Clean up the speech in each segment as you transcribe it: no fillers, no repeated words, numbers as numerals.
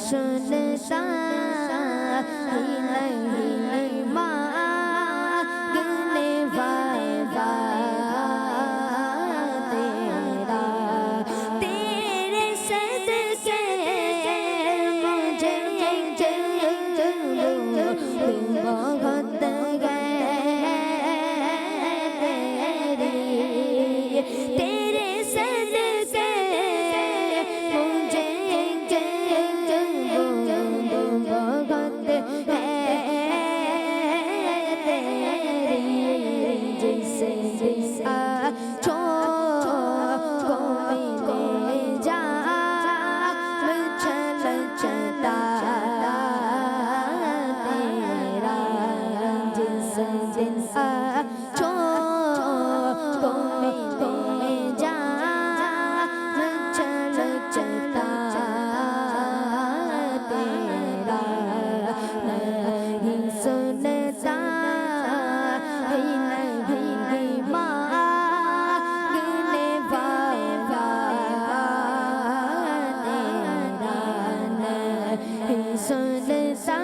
سنتا ہی نہیں مانگنے والا تیرا تیرے صدقے مجھے بہت تیرے صدقے مجھے بہت تیری جیسے کو ملے جا چھلچتا تیرا جیسے کو ملے جا چھلچتا تیرا نہیں سنتا ہی نہیں مانگنے والا تیرا نہیں سنتا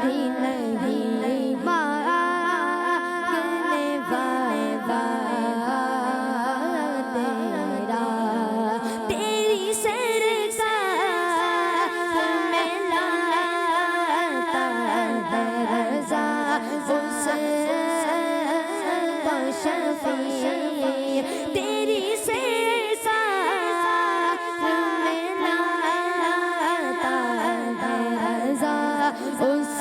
ہی نہیں مانگنے والا تیرا تیری سرکار میں لاتا رضا شفیع تیری سرکار میں لاتا رضا اس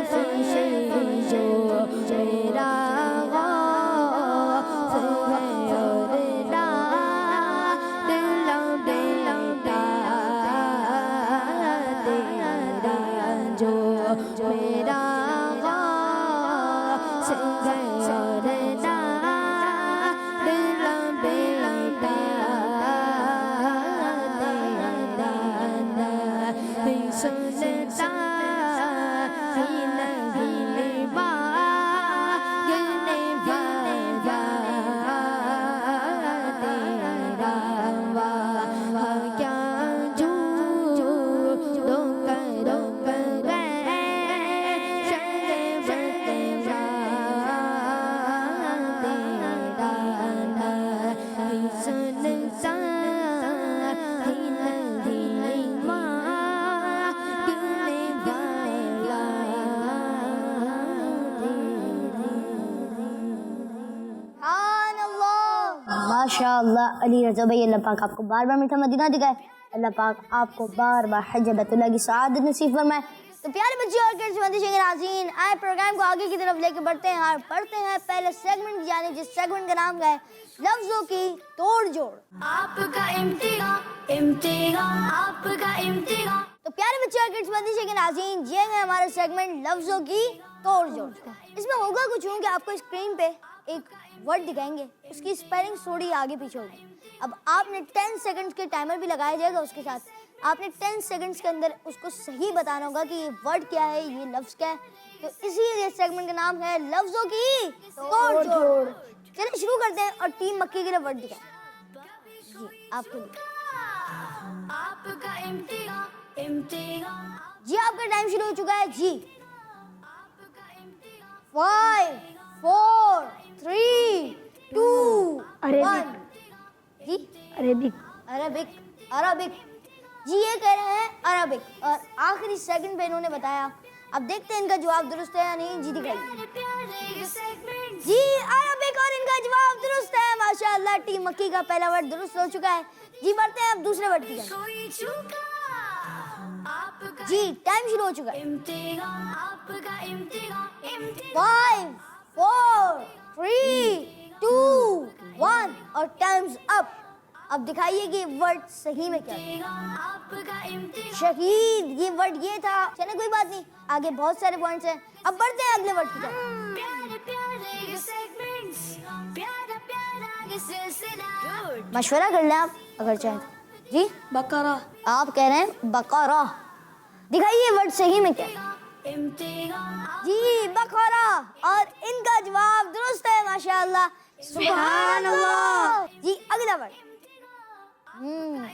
شفیع جو میرا غوث ہے اور تیرا جو میرا غوث ہے اور نہیں سنتا ہی نہیں مانگنے والا تیرا کیا جو کرو گئے تیرا نہیں سنتا ہی نہیں مانگنے والا سبحان اللہ ماشاء اللہ علی رضا بھائی اللہ پاک آپ کو بار بار میٹھا مدینہ دکھائے اللہ پاک آپ کو بار بار حج بیت اللہ کی سعادت نصیب فرمائے تو پیارے بچے اور ناظرین آئے پروگرام کو آگے کی طرف لے کے بڑھتے ہیں اور پڑھتے ہیں پہلے سیگمنٹ کی جانب جس سیگمنٹ کا نام ہے لفظوں کی توڑ جوڑ آپ کا امتحان آپ کا امتحان تو پیارے بچے اور ناظرین یہ ہے ہمارا سیگمنٹ لفظوں کی توڑ جوڑ اس میں ہوگا کچھ ہوں کہ آپ کو اسکرین پہ ایک ورڈ دکھائیں گے اس کی اسپیلنگ تھوڑی آگے پیچھے ہوگی اب آپ نے 10 سیکنڈز کے ٹائمر بھی لگایا جائے گا اس کے ساتھ آپ نے 10 سیکنڈز کے اندر اس کو صحیح بتانا ہوگا کہ یہ ورڈ کیا ہے یہ لفظ کیا ہے تو اسی لیے سیگمنٹ کا نام ہے لفظوں کی توڑ جوڑ چلیں شروع کرتے ہیں اور ٹیم مکی کے لیے ورڈ دکھائیں جی آپ کے لیے آپ کا امتحان جی آپ کا ٹائم شروع ہو چکا ہے جی آپ کا امتحان 5 4 3 2 1 جی عربک عربک جی یہ کہہ رہے ہیں عربک اور آخری سیکنڈ پہ انہوں نے بتایا اب دیکھتے ہیں ان کا جواب درست ہے یا نہیں جی دکھائیے جی عربک اور ان کا جواب درست ہے ماشاءاللہ ٹیم مکی کا پہلا ورڈ درست ہو چکا ہے جی بڑھتے ہیں اب دوسرے ورڈ کی جانب جی ٹائم شروع ہو چکا ہے 5 4 3 2 1 اور ٹائمز اپ اب دکھائیے کہ ورڈ صحیح میں کیا ہے شہید یہ ورڈ یہ تھا چلیں کوئی بات نہیں آگے بہت سارے پوائنٹس ہیں اب بڑھتے ہیں اگلے ورڈ کی طرف مشورہ کر لیں آپ اگر چاہیں تو جی بقرہ آپ کہہ رہے ہیں بقرہ دکھائیے ورڈ صحیح میں کیا ہے جی بقرہ اور ان کا جواب درست ہے ماشاءاللہ سبحان اللہ جی اگلا ورڈ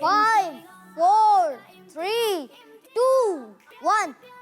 5 4 3 2 1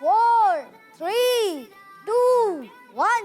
4 3 2 1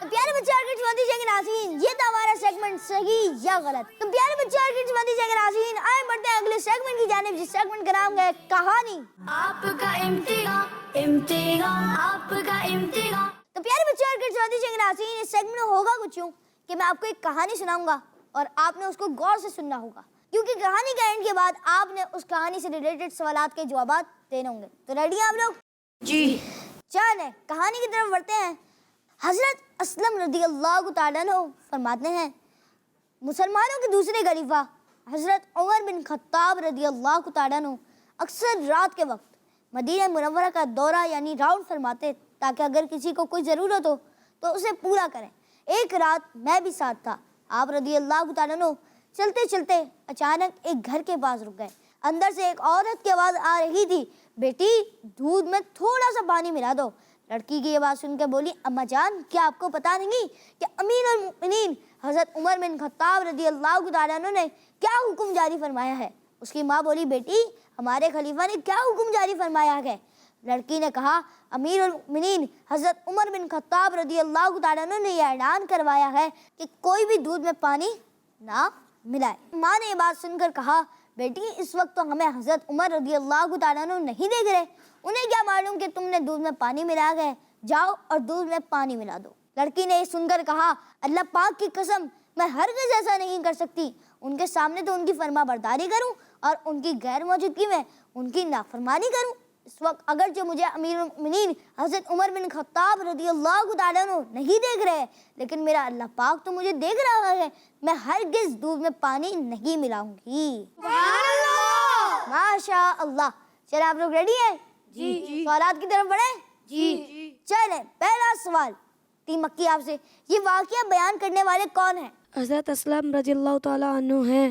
تو پیارے بچے اور کڈس مدی کے ناظرین، یہ تھا ہمارا سیگمنٹ صحیح یا غلط۔ تو پیارے بچے اور کڈس مدی کے ناظرین، آئے بڑھتے ہیں اگلے سیگمنٹ کی جانب، جس سیگمنٹ کا نام ہے کہانی۔ آپ کا امتحان، امتحان آپ کا امتحان۔ تو پیارے بچے اور کڈس مدی کے ناظرین، اس سیگمنٹ میں ہوگا کچھ یوں کہ میں آپ کو ایک کہانی سناؤں گا اور آپ نے اس کو غور سے سننا ہوگا، کیونکہ کہانی کے اینڈ کے بعد آپ نے اس کہانی سے ریلیٹڈ سوالات کے جوابات دینے ہوں گے۔ تو ریڈی ہیں آپ لوگ؟ جی۔ چلیں کہانی کی طرف بڑھتے ہیں۔ حضرت اسلم رضی اللہ تعالیٰ عنہ فرماتے ہیں، مسلمانوں کے دوسرے خلیفہ حضرت عمر بن خطاب رضی اللہ تعالیٰ عنہ اکثر رات کے وقت مدینہ منورہ کا دورہ یعنی راؤنڈ فرماتے، تاکہ اگر کسی کو کوئی ضرورت ہو تو اسے پورا کریں۔ ایک رات میں بھی ساتھ تھا۔ آپ رضی اللہ تعالیٰ عنہ چلتے چلتے اچانک ایک گھر کے پاس رک گئے۔ اندر سے ایک عورت کی آواز آ رہی تھی، بیٹی دودھ میں تھوڑا سا پانی ملا دو۔ لڑکی کی یہ بات سن کے بولی، اماں جان کیا آپ کو پتا نہیں کہ امیر المؤمنین حضرت عمر بن خطاب رضی اللہ تعالیٰ عنہ نے کیا حکم جاری فرمایا ہے؟ اس کی ماں بولی، بیٹی ہمارے خلیفہ نے کیا حکم جاری فرمایا ہے؟ لڑکی نے کہا، امیر المؤمنین حضرت عمر بن خطاب رضی اللہ تعالیٰ عنہ نے یہ اعلان کروایا ہے کہ کوئی بھی دودھ میں پانی نہ ملائے۔ ماں نے یہ بات سن کر کہا، بیٹی اس وقت تو ہمیں حضرت عمر رضی اللہ تعالیٰ عنہ نہیں دیکھ رہے، انہیں کیا معلوم کہ تم نے دودھ میں پانی ملا گئے، جاؤ اور دودھ میں پانی ملا دو۔ لڑکی نے یہ سن کر کہا، اللہ پاک کی قسم میں ہرگز ایسا نہیں کر سکتی، ان کے سامنے تو ان کی فرما برداری کروں اور ان کی غیر موجودگی میں ان کی نافرمانی کروں۔ اس وقت اگرچہ مجھے امیر المؤمنین حضرت عمر بن خطاب رضی اللہ تعالیٰ عنہ نہیں دیکھ رہے، لیکن میرا اللہ پاک تو مجھے دیکھ رہا ہے، میں ہرگز دودھ میں پانی نہیں ملاؤں گی۔ ماشاء اللہ۔ چلیں آپ لوگ ریڈی ہیں؟ جی۔ سوالات کی طرف بڑھیں؟ جی۔ چلیں پہلا سوال ٹیم مکی آپ سے، یہ واقعہ بیان کرنے والے کون ہیں؟ حضرت اسلم رضی اللہ تعالیٰ عنہ ہیں۔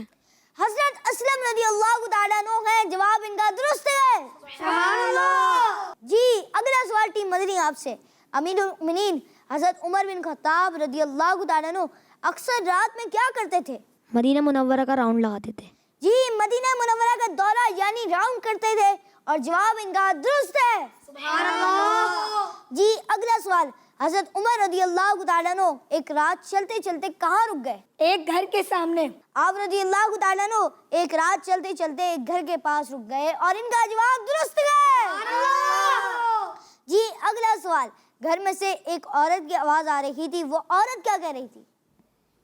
حضرت اسلم رضی اللہ تعالیٰ عنہ ہیں، جواب ان کا درست ہے۔ سبحان اللہ۔ جی اگلا سوال ٹیم مدنی آپ سے، امیر المؤمنین حضرت عمر بن خطاب رضی اللہ تعالیٰ عنہ اکثر رات میں کیا کرتے تھے؟ مدینہ منورہ کا راؤنڈ لگاتے تھے۔ جی مدینہ منورہ کا دورہ یعنی راؤنڈ کرتے تھے، اور جواب ان کا درست ہے۔ سبحان اللہ۔ جی اگلا سوال، حضرت عمر رضی اللہ تعالیٰ عنہ ایک رات چلتے چلتے کہاں رک گئے؟ ایک گھر کے سامنے۔ آپ رضی اللہ تعالیٰ عنہ ایک رات چلتے چلتے ایک گھر کے پاس رک گئے، اور ان کا جواب درست ہے۔ جی اگلا سوال، گھر میں سے ایک عورت کی آواز آ رہی تھی، وہ عورت کیا کہہ رہی تھی؟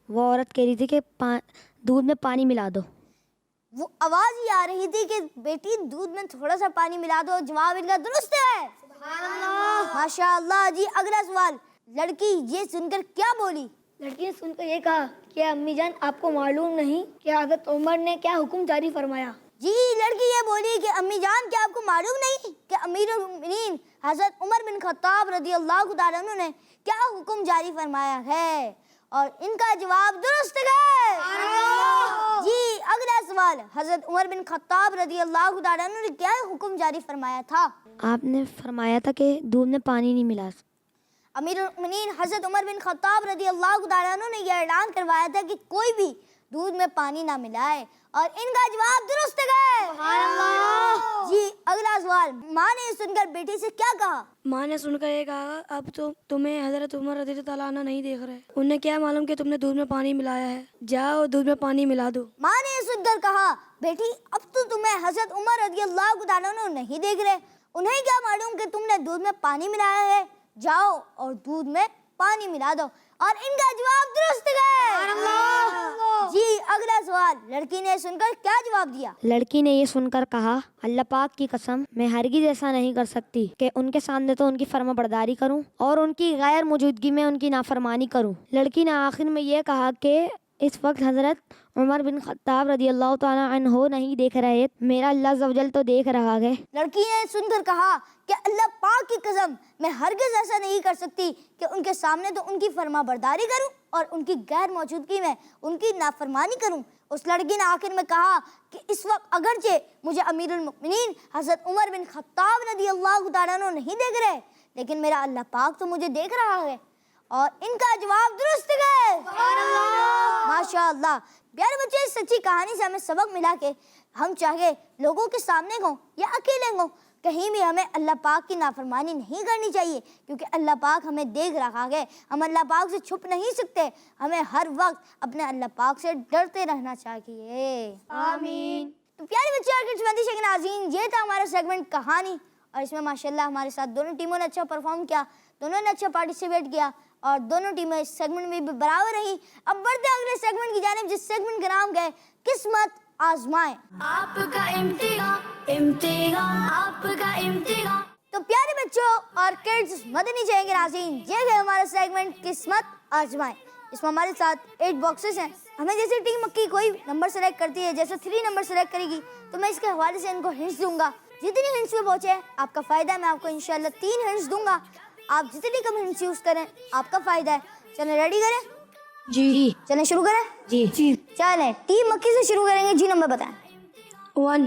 وہ عورت کہہ رہی تھی کہ دودھ میں پانی ملا دو۔ وہ آواز ہی آ رہی تھی کہ بیٹی دودھ میں تھوڑا سا پانی ملا دو، جواب ان کا درست ہے۔ ماشاء اللہ۔ جی اگلا سوال، لڑکی یہ سن کر کیا بولی؟ لڑکی نے سن کر یہ کہا کہ امی جان آپ کو معلوم نہیں کہ حضرت عمر نے کیا حکم جاری فرمایا؟ جی لڑکی یہ بولی کہ امی جان کیا آپ کو معلوم نہیں کہ امیر المؤمنین حضرت عمر بن خطاب رضی اللہ تعالیٰ عنہ نے کیا حکم جاری فرمایا ہے؟ اور ان کا جواب درست ہے۔ جی اگلا سوال، حضرت عمر بن خطاب رضی اللہ تعالیٰ عنہ نے کیا حکم جاری فرمایا تھا؟ آپ نے فرمایا تھا کہ دودھ میں پانی نہیں ملا۔ امیر المؤمنین حضرت عمر بن خطاب رضی اللہ تعالیٰ عنہ نے یہ اعلان کروایا تھا کہ کوئی بھی دودھ میں پانی نہ ملائے، اور ان کا جواب درست ہے۔ جی اگلا سوال، ماں نے یہ سن کر بیٹی سے کیا کہا؟ ماں نے سن کر یہ کہا، اب تو تمہیں حضرت عمر رضی اللہ تعالیٰ عنہ نہیں دیکھ رہے، انہیں کیا معلوم کہ تم نے دودھ میں پانی ملایا ہے، جاؤ دودھ میں پانی ملا دو۔ ماں نے یہ سن کر کہا، بیٹی اب تو تمہیں حضرت عمر رضی اللہ تعالیٰ عنہ نہیں دیکھ رہے، انہیں کیا معلوم کہ تم نے دودھ میں پانی ملایا ہے، جاؤ اور دودھ میں پانی ملا دو، اور ان کا جواب درست ہے۔ جی اگلا سوال، لڑکی نے سن کر کیا جواب دیا؟ لڑکی نے یہ سن کر کہا، اللہ پاک کی قسم میں ہرگز ایسا نہیں کر سکتی کہ ان کے سامنے تو ان کی فرما برداری کروں اور ان کی غیر موجودگی میں ان کی نافرمانی کروں۔ لڑکی نے آخر میں یہ کہا کہ اس وقت حضرت عمر بن خطاب رضی اللہ تعالیٰ عنہ نہیں دیکھ رہے، میرا اللہ عز و جل تو دیکھ رہا ہے۔ لڑکی نے سن کر کہا کہ اللہ پاک کی قسم میں ہرگز ایسا نہیں کر سکتی کہ ان کے سامنے تو ان کی فرما برداری کروں اور ان کی غیر موجودگی میں ان کی نافرمانی کروں۔ اس لڑکی نے آخر میں کہا کہ اس وقت اگرچہ مجھے امیر المؤمنین حضرت عمر بن خطاب رضی اللہ تعالیٰ عنہ نہیں دیکھ رہے، لیکن میرا اللہ پاک تو مجھے دیکھ رہا ہے، اور ان کا جواب درست ہے۔ ماشاء اللہ۔ پیارے بچے، اس سچی کہانی سے ہمیں سبق ملا کہ ہم چاہے لوگوں کے سامنے ہوں یا اکیلے ہوں، کہیں بھی ہمیں اللہ پاک کی نافرمانی نہیں کرنی چاہیے، کیونکہ اللہ پاک ہمیں دیکھ رہا ہے، ہم اللہ پاک سے چھپ نہیں سکتے، ہمیں ہر وقت اپنے اللہ پاک سے ڈرتے رہنا چاہیے۔ آمین۔ تو پیارے بچے اور کڈس مدنی کے ناظرین، یہ تھا ہمارا سیگمنٹ کہانی، اور اس میں ماشاءاللہ ہمارے ساتھ دونوں ٹیموں نے اچھا پرفارم کیا، دونوں نے اچھا پارٹیسپیٹ کیا، اور دونوں ٹیمیں اس سیگمنٹ میں بھی برابر رہی۔ اب بڑھتے ہیں اگلے سیگمنٹ کی جانب، جس سیگمنٹ کا نام ہے قسمت آزمائیں۔ آپ کا امتحان امتحان آپ کا امتحان۔ تو پیارے بچوں اور کڈس مدنی چینل کے ناظرین، یہ ہے ہمارا سیگمنٹ قسمت آزمائیں۔ اس میں ہمارے ساتھ 8 باکسز ہیں۔ ہمیں جیسے ٹیم مکی کوئی نمبر سلیکٹ کرتی ہے، جیسے 3 نمبر سلیکٹ کرے گی، تو میں اس کے حوالے سے ان کو ہنٹس دوں گا۔ جتنی ہنٹس پہ پہنچے آپ کا فائدہ ہے، میں آپ کو انشاءاللہ 3 ہنٹس دوں گا۔ آپ جتنی کم ہنٹس یوز کریں آپ کا فائدہ ہے۔ چلیں ریڈی کریں؟ جی چلیں شروع کریں؟ جی چلیں ٹیم مکی سے شروع کریں گے۔ جی نمبر بتائیں۔ 1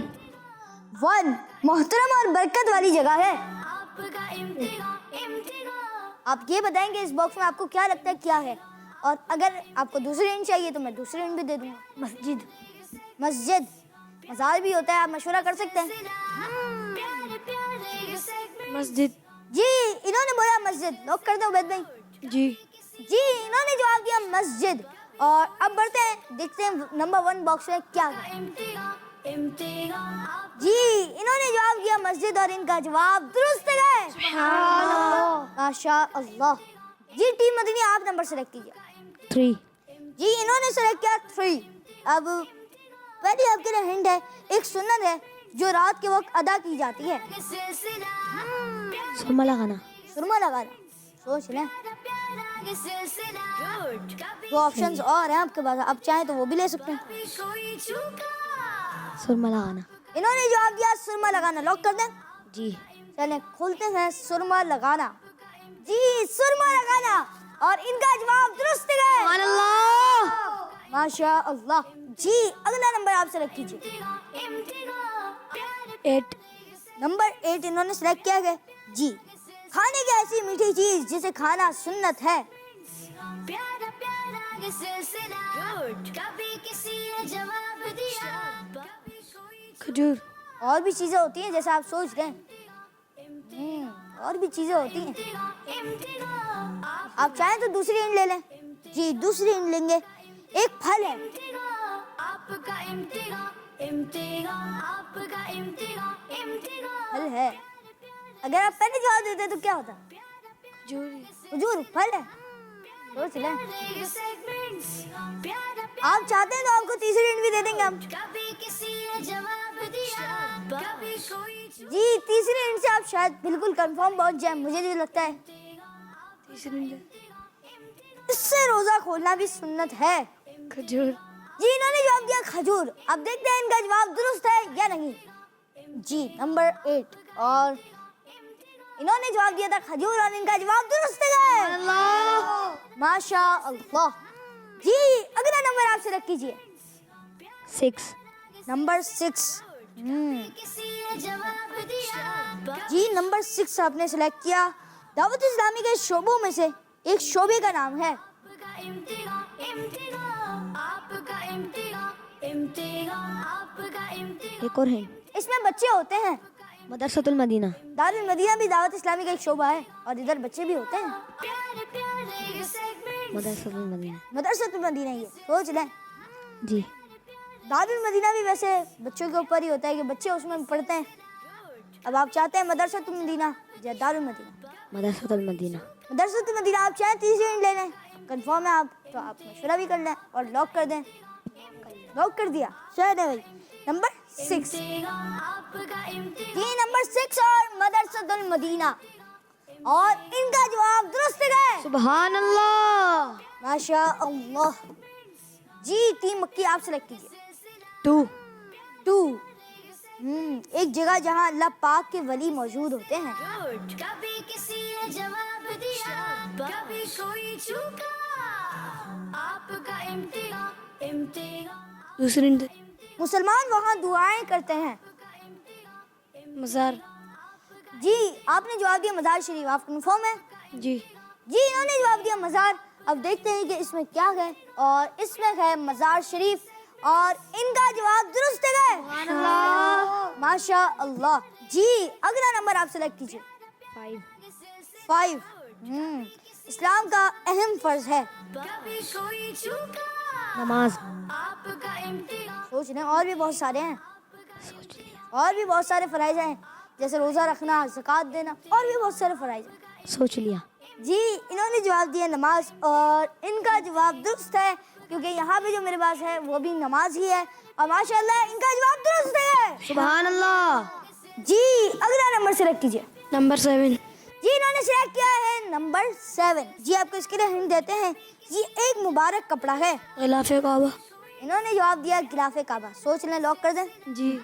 1 محترم اور برکت والی جگہ ہے۔ آپ کا امتحان امتحان۔ آپ یہ بتائیں کہ اس باکس میں آپ کو کیا لگتا ہے کیا ہے، اور اگر آپ کو دوسری ہنٹ چاہیے تو میں دوسری ہنٹ بھی دے دوں گا۔ مسجد۔ مسجد مزار بھی ہوتا ہے، آپ مشورہ کر سکتے ہیں۔ پیارے پیارے یہ سیگمنٹ۔ مسجد۔ جی انہوں نے بولا مسجد، لوک کر دو عبید بھائی۔ جی جی انہوں نے جواب دیا مسجد۔ اور اب بڑھتے ہیں، دیکھتے ہیں نمبر 1 باکس میں کیا ہے۔ امتحان امتحان آپ۔ جی انہوں نے جواب دیا مسجد، اور ان کا جواب درست ہے۔ سبحان اللہ، ماشاء اللہ۔ جی ٹیم مدنی آپ نمبر سلیکٹ کیجیے۔ 3 جی انہوں نے سلیکٹ کیا 3۔ اب پہلی آپ کے لیے ہنٹ ہے، ایک سنت ہے جو رات کے وقت ادا کی جاتی ہے۔ سلسلہ سرما لگانا سرما لگانا۔ سوچ لیں، پیارا یہ سلسلہ۔ کبھی 2 آپشنز اور ہیں آپ کے پاس، آپ چاہیں تو وہ بھی لے سکتے ہیں۔ کوئی چوکا۔ سرما لگانا انہوں نے جواب دیا سرما لگانا، لاک کر دیں۔ جی چلیں کھولتے ہیں سرما لگانا۔ جی سرما لگانا، اور ان کا جواب درست ہے۔ سبحان اللہ ماشاء اللہ۔ جی اگلا نمبر آپ سلیکٹ کیجیے۔ امتحان پیارے 8 نمبر 8 انہوں نے سلیکٹ کیا ہے۔ جی کھانے کی ایسی میٹھی چیز جسے کھانا سنت ہے۔ پیارا پیارا یہ سلسلہ۔ کبھی کسی نے جواب دیا، کبھی کوئی کھجور۔ اور بھی چیزیں ہوتی ہیں جیسے آپ سوچ رہے ہیں، اور بھی چیزیں ہوتی ہیں۔ امتحان آپ چاہیں تو دوسری ہنٹ لے لیں۔ جی دوسری ہنٹ لیں گے، ایک پھل ہے۔ آپ کا امتحان امتحان آپ کا امتحان امتحان۔ پھل ہے، اگر آپ پہلے جواب دیتے تو کیا ہوتا؟ کھجور۔ کھجور پھل ہے، سوچ لیں۔ یہ سیگمنٹ پیارا آپ چاہتے ہیں تو آپ کو تیسری ہنٹ بھی دے دیں گے ہم۔ کبھی کسی نے جواب دیا، کبھی کوئی جی تیسری ہنٹ سے آپ شاید بالکل کنفرم پہنچ جائیں، مجھے بھی لگتا ہے۔ تیسری اس سے روزہ کھولنا بھی سنت ہے۔ کھجور۔ جی انہوں نے جواب دیا کھجور۔ اب دیکھتے ہیں ان کا جواب درست ہے یا نہیں۔ جی نمبر 8 اور انہوں نے جواب دیا تھا کھجور، اور ان کا جواب درست ہے۔ ماشاء اللہ۔ جی اگلا نمبر آپ سلیکٹ کیجیے۔ 6 نمبر 6۔ کسی نے جواب دیا، جی نمبر 6 آپ نے سلیکٹ کیا۔ دعوت اسلامی کے شعبوں میں سے ایک شعبے کا نام ہے۔ آپ کا امتحان امتحان آپ کا امتحان امتحان آپ کا امتحان۔ ایک اور ہنٹ، اس میں بچے ہوتے ہیں۔ مدرسۃ المدینہ۔ دارالمدینہ بھی دعوت اسلامی کا ایک شعبہ ہے، اور ادھر بچے بھی ہوتے ہیں۔ پیارے پیارے یہ سیگمنٹ مدرسۃ المدینہ۔ مدرسۃ المدینہ یہ سوچ لیں۔ جی دارالمدینہ بھی ویسے بچوں کے اوپر ہی ہوتا ہے کہ بچے اس میں پڑھتے ہیں۔ اب آپ چاہتے ہیں مدرسۃ المدینہ یا دارالمدینہ؟ مدرسۃ المدینہ۔ مدرسۃ المدینہ آپ چاہیں تیسری ہنٹ لے لیں، کنفرم ہے آپ تو آپ مشورہ بھی کر لیں اور لاک کر دیں۔ لاک کر دیا، شاید ہے بھائی۔ نمبر 6۔ آپ کا امتحان۔ جی نمبر 6 اور مدرسۃ المدینہ، اور ان کا جواب درست ہے۔ سبحان اللہ۔ ماشاء اللہ۔ جی ٹیم مکی آپ سلیکٹ کیجیے۔ 2 ایک جگہ جہاں اللہ پاک کے ولی موجود ہوتے ہیں۔ کبھی کسی نے جواب دیا، کبھی کوئی چوکا۔ آپ کا امتحان امتحان۔ دوسری مسلمان وہاں دعائیں کرتے ہیں۔ مزار۔ جی آپ نے جواب دیا مزار شریف، آپ کنفرم ہے؟ جی جی انہوں نے جواب دیا مزار۔ اب دیکھتے ہیں کہ اس میں کیا ہے، اور اس میں ہے مزار شریف، اور ان کا جواب درست ہے۔ ماشاء اللہ۔ جی اگلا نمبر آپ سلیکٹ کیجیے. 5. اسلام کا اہم فرض ہے. کبھی کوئی چوکا نماز. آپ کا امتحان. سوچ لیں اور بھی بہت سارے ہیں, اور بھی بہت سارے فرائض ہیں, جیسے روزہ رکھنا, زکوٰۃ دینا, اور بھی بہت سارے فرائض ہیں. سوچ لیا. جی انہوں نے جواب دیا نماز, اور ان کا جواب درست ہے کیونکہ یہاں پہ جو میرے پاس ہے وہ بھی نماز ہی ہے, اور ماشاءاللہ ان کا جواب درست ہے. سبحان اللہ. جی اگلا نمبر سلیکٹ کیجیے. نمبر 7. جی انہوں نے سلیکٹ کیا ہے نمبر 7. جی آپ کو اس کے لیے ہنٹ دیتے ہیں, یہ ایک مبارک کپڑا ہے. غلاف کعبہ. انہوں نے جواب دیا غلاف کعبہ. سوچ لیں, لاک کر دیں. جی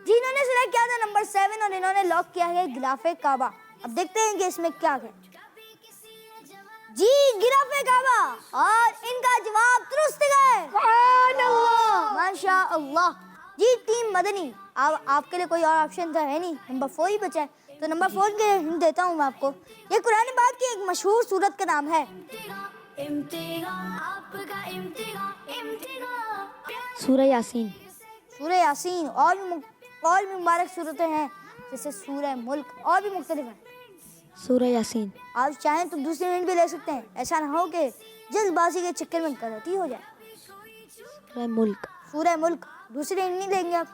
جی انہوں نے سلیکٹ کیا تھا نمبر 7 اور انہوں نے لاک کیا ہے غلاف کعبہ. اب دیکھتے ہیں کہ اس میں کیا ہے. جی غلاف کعبہ, اور ان کا جواب درست ہے. سبحان اللہ, ماشاء اللہ. جی ٹیم مدنی, آپ کے لیے کوئی اور آپشن تو ہے نہیں, نمبر 4 ہی بچا ہے, تو نمبر 4 کے ہنٹ دیتا ہوں میں آپ کو. یہ قرآن پاک کی ایک مشہور سورت کا نام ہے. امتحان آپ کا امتحان. سورہ یاسین. سورہ یاسین, اور بھی مبارک صورتیں ہیں جیسے سورہ ملک, اور بھی مختلف ہیں. سورہ یاسین. آپ چاہیں تو دوسری ہنٹ بھی لے سکتے ہیں, ایسا نہ ہو کہ جلد بازی کے چکر میں غلطی ہو جائے. سورہ ملک. سورہ ملک. دوسری ہنٹ نہیں دیں گے آپ,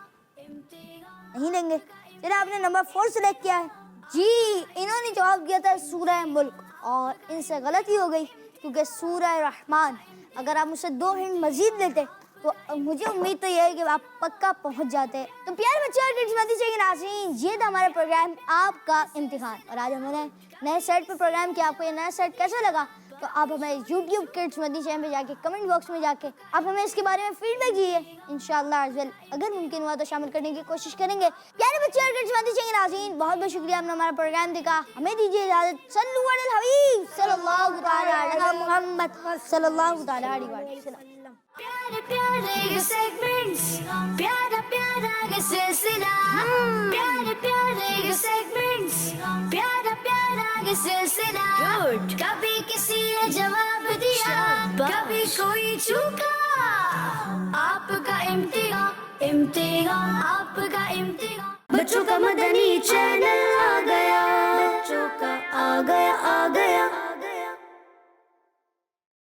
نہیں دیں گے. چلے آپ نے نمبر 4 سلیکٹ کیا ہے. جی انہوں نے جواب دیا تھا سورہ ملک, اور ان سے غلطی ہو گئی کیونکہ سورہ رحمان. اگر آپ مجھ سے 2 ہنٹ مزید لیتے تو مجھے امید تو یہ ہے کہ آپ پکا پہنچ جاتے. تو پیارے بچے اور کڈس مدرسے کے ناظرین, یہ تھا ہمارا پروگرام آپ کا امتحان, اور آج ہم نے نئے سیٹ پہ پروگرام کیا. آپ کو یہ نیا سیٹ کیسا لگا تو آپ ہمیں یوٹیوب کڈس مدنی چینل پہ جا کے کمنٹ باکس میں جا کے آپ ہمیں اس کے بارے میں فیڈ بیک دیجیے. انشاءاللہ اگر ممکن ہوا تو شامل کرنے کی کوشش کریں گے. پیارے بچے اور کڈس مدنی چینل کے ناظرین, بہت بہت شکریہ آپ نے ہمارا پروگرام دیکھا. ہمیں دیجیے اجازت. صلو علی الحبیب صلی اللہ تعالی علی محمد صلی اللہ تعالی علیہ وسلم. پیارے پیارے یہ سیگمنٹس, پیارا پیارا یہ سلسلہ, پیارے پیارے یہ سیگمنٹس, پیارا پیارا یہ سلسلہ. کبھی کسی نے جواب دیا, کبھی کوئی چوکا, آپ کا امتحان, امتحان آپ کا امتحان. بچوں کا مدنی چینل